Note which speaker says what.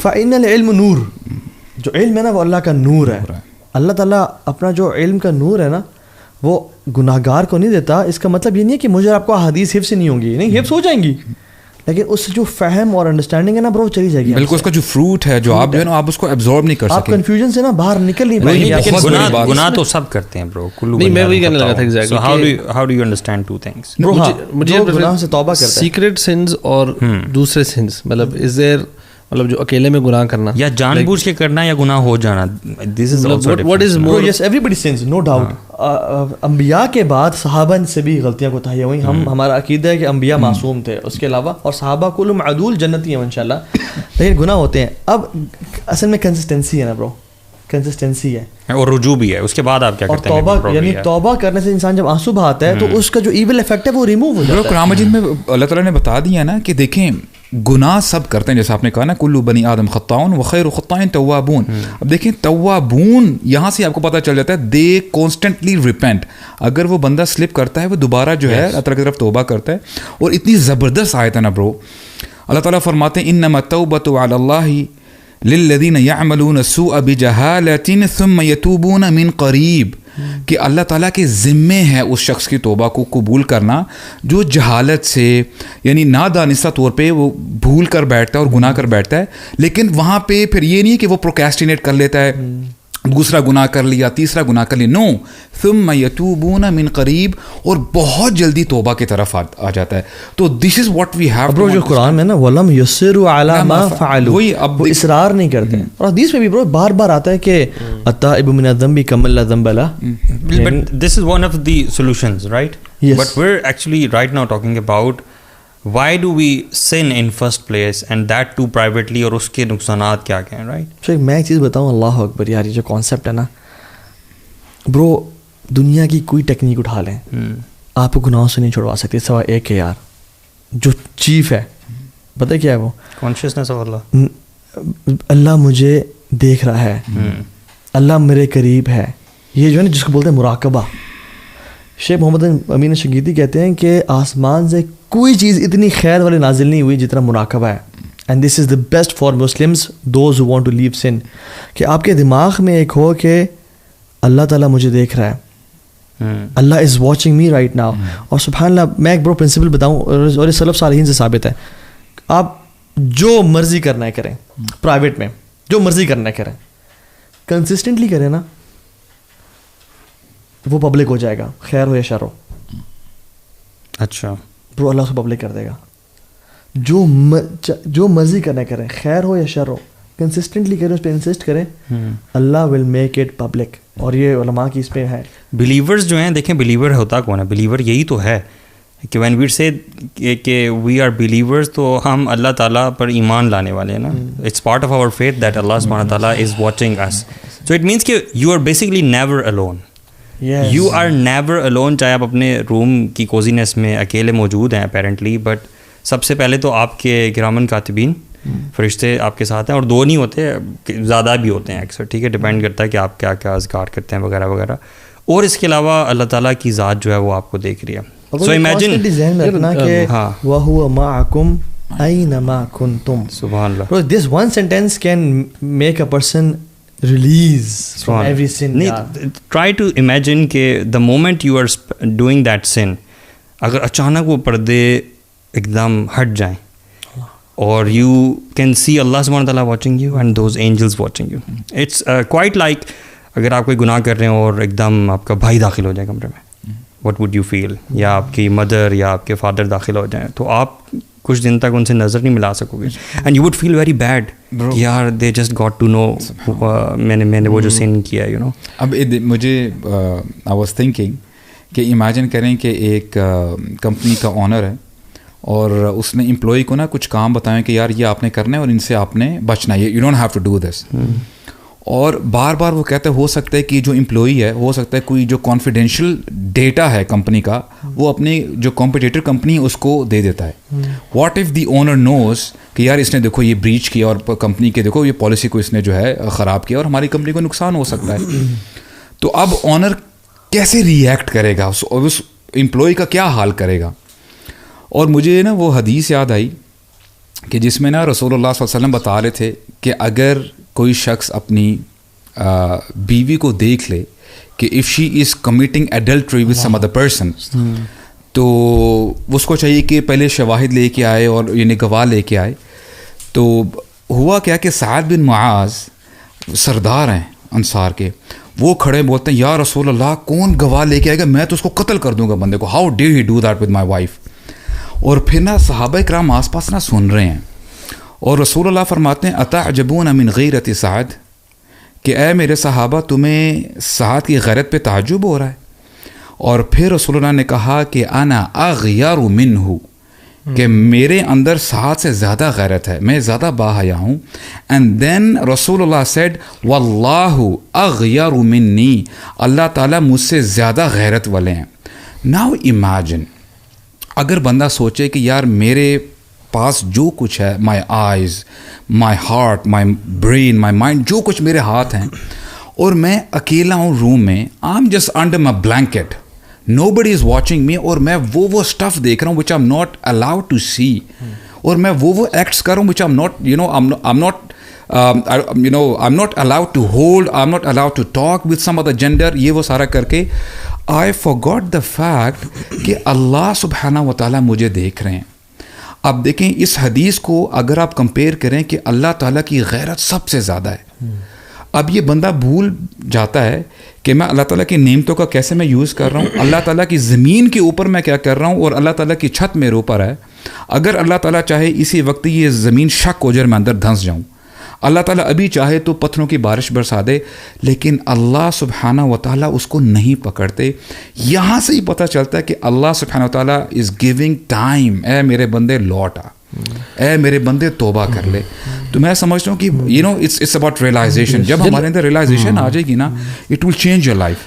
Speaker 1: فَإِنَّ الْعِلْمُ نور, جو علم ہے نا وہ اللہ کا نور ہے. اللہ تعالیٰ اپنا جو علم کا نور ہے نا وہ گناہ گار کو نہیں دیتا. اس کا مطلب یہ نہیں ہے کہ مجھے آپ کو احادیث حفظ نہیں ہوں گی, نہیں, حفظ ہو جائیں گی, لیکن اس سے جو فہم اور انڈرسٹینڈنگ ہے نا برو چلی جائے گی.
Speaker 2: بالکل, اس کا جو فروٹ ہے جو آپ جو ہے نا آپ اس کو ایبزارب نہیں کر سکتے,
Speaker 1: آپ کنفیوژن سے نا باہر نکل نہیں پائیں گے.
Speaker 3: گناہ تو سب کرتے ہیں برو,
Speaker 4: نہیں میں وہی کہنے لگا تھا exactly.
Speaker 3: How do you understand two things?
Speaker 4: مجھے
Speaker 1: گناہ سے توبہ کرتا ہے,
Speaker 4: سیکرٹ سنز اور دوسرے سنز, مطلب از دیر, مطلب جو اکیلے میں گناہ کرنا
Speaker 3: یا جان بوجھ کے کرنا یا گناہ ہو جانا, this is also
Speaker 4: what is more.
Speaker 1: Yes every sense, no doubt. انبیاء کے بعد صحابہ سے بھی غلطیاں کوتاہیاں ہوئیں. ہمارا عقیدہ ہے کہ انبیاء معصوم تھے, اس کے علاوہ اور صحابہ کلہم عدول جنتی ہیں انشاءاللہ, لیکن گناہ ہوتے ہیں. اب اصل میں کنسسٹنسی ہے نا برو, کنسسٹنسی ہے
Speaker 3: اور رجوع بھی ہے. اس کے بعد آپ کیا کرتے ہیں؟
Speaker 1: توبہ, یعنی توبہ کرنے سے انسان جب آنسو بہاتا ہے تو اس کا جو ایول افیکٹ ہے وہ ریموو ہو جاتا ہے.
Speaker 2: قرآن مجید میں اللہ تعالیٰ نے بتا دیا نا کہ دیکھیں گناہ سب کرتے ہیں, جیسے آپ نے کہا نا کلو بنی آدم خطاؤن وخیر خطائن توابون. اب دیکھیں توابون یہاں سے آپ کو پتہ چل جاتا ہے دے کانسٹنٹلی ریپینٹ. اگر وہ بندہ سلپ کرتا ہے وہ دوبارہ جو ہے اللہ تعالیٰ کی طرف توبہ کرتا ہے. اور اتنی زبردست آیت ہے نا برو, اللہ تعالیٰ فرماتے ہیں انما التوبۃ علی اللہ للذین یعملون السوء بجہالۃ ثم یتوبون من قریب, کہ اللہ تعالیٰ کے ذمے ہے اس شخص کی توبہ کو قبول کرنا جو جہالت سے یعنی نادانستہ طور پہ وہ بھول کر بیٹھتا ہے اور گناہ کر بیٹھتا ہے. لیکن وہاں پہ پھر یہ نہیں کہ وہ پروکیسٹینیٹ کر لیتا ہے, دوسرا گناہ کر لیا, تیسرا گناہ کر لیا, نو, ثم یتوبون من قریب, اور بہت جلدی توبہ کی طرف آ جاتا ہے. تو دس از واٹ وی ہیو.
Speaker 1: برو جو قرآن میں نا وَلَمْ يُصِرُّوا عَلَى مَا فَعَلُوا,
Speaker 2: وہی اب
Speaker 1: وہ اصرار نہیں کرتے ہیں. اور حدیث میں بھی برو بار بار آتا ہے کہ التائب من الذنب کمن لا ذنب لہ.
Speaker 3: But this is one of the solutions, right?
Speaker 1: Yes.
Speaker 3: But we're actually right now talking about why do we sin in first place and that too privately, اور اس کے نقصانات کیا کیا ہیں, right?
Speaker 1: میں ایک چیز بتاؤں, اللہ اکبر یار, یہ جو کانسیپٹ ہے نا برو, دنیا کی کوئی ٹیکنیک اٹھا لیں آپ کو گناہوں سے نہیں چھڑوا سکتے سوائے ایک ہے یار, جو چیف ہے. پتہ کیا ہے وہ؟
Speaker 3: Consciousness of Allah.
Speaker 1: اللہ مجھے دیکھ رہا ہے, اللہ میرے قریب ہے. یہ جو ہے نا جس کو بولتے ہیں مراقبہ. شیخ محمد امین شنقیطی کہتے ہیں کہ آسمان سے کوئی چیز اتنی خیر والی نازل نہیں ہوئی جتنا مراقبہ ہے. And this is the best for Muslims those who want to leave sin, کہ آپ کے دماغ میں ایک ہو کہ اللہ تعالیٰ مجھے دیکھ رہا ہے, Allah is watching me right now. اور سبحان اللہ, میں ایک برو پرنسپل بتاؤں, اور یہ سلف صالحین سے ثابت ہے, آپ جو مرضی کرنا ہے کریں, پرائیویٹ میں جو مرضی کرنا ہے کریں, کنسسٹنٹلی کریں نا, وہ پبلک ہو جائے گا, خیر ہو یا شر ہو.
Speaker 3: اچھا
Speaker 1: برو اللہ سے پبلک کر دے گا. جو مرضی کرنا کریں, خیر ہو یا شر ہو, کنسسٹنٹلی کریں, اس پہ انسسٹ کریں, اللہ ول میک اٹ پبلک. اور یہ علماء کی اس پہ ہے.
Speaker 3: بلیورز جو ہیں, دیکھیں بلیور ہوتا کون ہے؟ بلیور یہی تو ہے کہ وین وی سے کہ وی آر بلیورز, تو ہم اللہ تعالیٰ پر ایمان لانے والے ہیں نا. It's part of our faith that Allah سبحانہ تعالیٰ is watching us. So it means کہ you are basically never alone. You are never alone, چاہے آپ اپنے روم کی کوزینس میں اکیلے موجود ہیں اپیرنٹلی, بٹ سب سے پہلے تو آپ کے کرامن کاتبین فرشتے آپ کے ساتھ ہیں, اور دو نہیں ہوتے, زیادہ بھی ہوتے ہیں اکثر, ٹھیک ہے, ڈپینڈ کرتا ہے کہ آپ کیا کیا اذکار کرتے ہیں وغیرہ وغیرہ. اور اس کے علاوہ اللہ تعالیٰ کی ذات جو ہے وہ آپ کو دیکھ رہی ہے. سو امیجن
Speaker 1: وَهُوَ مَعَكُمْ أَيْنَمَا كُنْتُمْ.
Speaker 3: سبحان اللہ.
Speaker 1: Bro, this one sentence can make a person release from every sin.
Speaker 3: Try to imagine کہ the moment you are doing that sin, اگر اچانک وہ پردے ایک دم ہٹ جائیں اور you can see اللہ سبحانہ تعالیٰ watching you and those angels watching you. It's quite like اگر آپ کوئی گناہ کر رہے ہیں اور ایک دم آپ کا بھائی داخل ہو جائے کمرے میں, what would you feel? یا آپ کی مدر یا آپ کے فادر داخل ہو جائیں, تو آپ کچھ دن تک ان سے نظر نہیں ملا سکو گے. And you would feel very bad, یار they just got to know میں نے وہ جو سین کیا ہے, یو نو.
Speaker 2: اب مجھے آئی واز تھنکنگ کہ امیجن کریں کہ ایک کمپنی کا آنر ہے اور اس نے امپلائی کو نا کچھ کام بتائیں کہ یار یہ آپ نے کرنا ہے اور ان سے آپ نے بچنا ہے, you don't have to do this. اور بار بار وہ کہتے ہو سکتا ہے کہ جو امپلائی ہے, ہو سکتا ہے کوئی جو کانفیڈینشیل ڈیٹا ہے کمپنی کا وہ اپنی جو کمپٹیٹر کمپنی اس کو دے دیتا ہے. واٹ ایف دی اونر نوز کہ یار اس نے دیکھو یہ بریچ کیا اور کمپنی کے دیکھو یہ پالیسی کو اس نے جو ہے خراب کیا اور ہماری کمپنی کو نقصان ہو سکتا ہے. تو اب اونر کیسے ری ایکٹ کرے گا, اس امپلائی کا کیا حال کرے گا. اور مجھے نا وہ حدیث یاد آئی کہ جس میں نا رسول اللہ صلی اللہ علیہ وسلم بتا رہے تھے کہ اگر کوئی شخص اپنی بیوی کو دیکھ لے کہ if she is committing adultery with some other person تو اس کو چاہیے کہ پہلے شواہد لے کے آئے اور یعنی گواہ لے کے آئے. تو ہوا کیا کہ سعد بن معاذ سردار ہیں انصار کے, وہ کھڑے بولتے ہیں یا رسول اللہ کون گواہ لے کے آئے گا, میں تو اس کو قتل کر دوں گا بندے کو, how did he do that with my wife. اور پھر نا صحابہ کرام آس پاس نا سن رہے ہیں اور رسول اللہ فرماتے ہیں اتعجبون من غیرت سعد, کہ اے میرے صحابہ تمہیں سعد کی غیرت پہ تعجب ہو رہا ہے. اور پھر رسول اللہ نے کہا کہ انا اغیر منہ, کہ میرے اندر سعد سے زیادہ غیرت ہے, میں زیادہ باحیا ہوں. اینڈ دین رسول اللہ سیڈ واللہ اغیر منی, اللہ تعالیٰ مجھ سے زیادہ غیرت والے ہیں. ناؤ امیجن اگر بندہ سوچے کہ یار میرے پاس جو کچھ ہے, my eyes, my heart, my brain, my mind, جو کچھ میرے ہاتھ ہیں, اور میں اکیلا ہوں روم میں, I am just under my blanket, nobody is watching me, اور میں وہ اسٹف دیکھ رہا ہوں which I am not allowed to see, اور میں وہ ایکٹس کر رہا ہوں which I am not I'm not allowed to hold, I'm not allowed to talk with some other gender, یہ وہ سارا کر کے I forgot the fact کہ اللہ سبحانہ و تعالیٰ مجھے دیکھ رہے ہیں. اب دیکھیں اس حدیث کو اگر آپ کمپیئر کریں کہ اللہ تعالیٰ کی غیرت سب سے زیادہ ہے, اب یہ بندہ بھول جاتا ہے کہ میں اللہ تعالیٰ کی نعمتوں کا کیسے میں یوز کر رہا ہوں, اللہ تعالیٰ کی زمین کے اوپر میں کیا کر رہا ہوں, اور اللہ تعالیٰ کی چھت میرے اوپر ہے. اگر اللہ تعالیٰ چاہے اسی وقت یہ زمین شک ہو جائے میں اندر دھنس جاؤں, اللہ تعالیٰ ابھی چاہے تو پتھروں کی بارش برسا دے, لیکن اللہ سبحانہ و تعالیٰ اس کو نہیں پکڑتے. یہاں سے ہی پتہ چلتا ہے کہ اللہ سبحانہ و تعالیٰ از گیونگ ٹائم, اے میرے بندے لوٹ آ, اے میرے بندے توبہ کر لے. تو میں سمجھتا ہوں کہ اٹس اباؤٹ ریئلائزیشن. جب ہمارے اندر ریئلائزیشن آ جائے گی نا, it will change your life.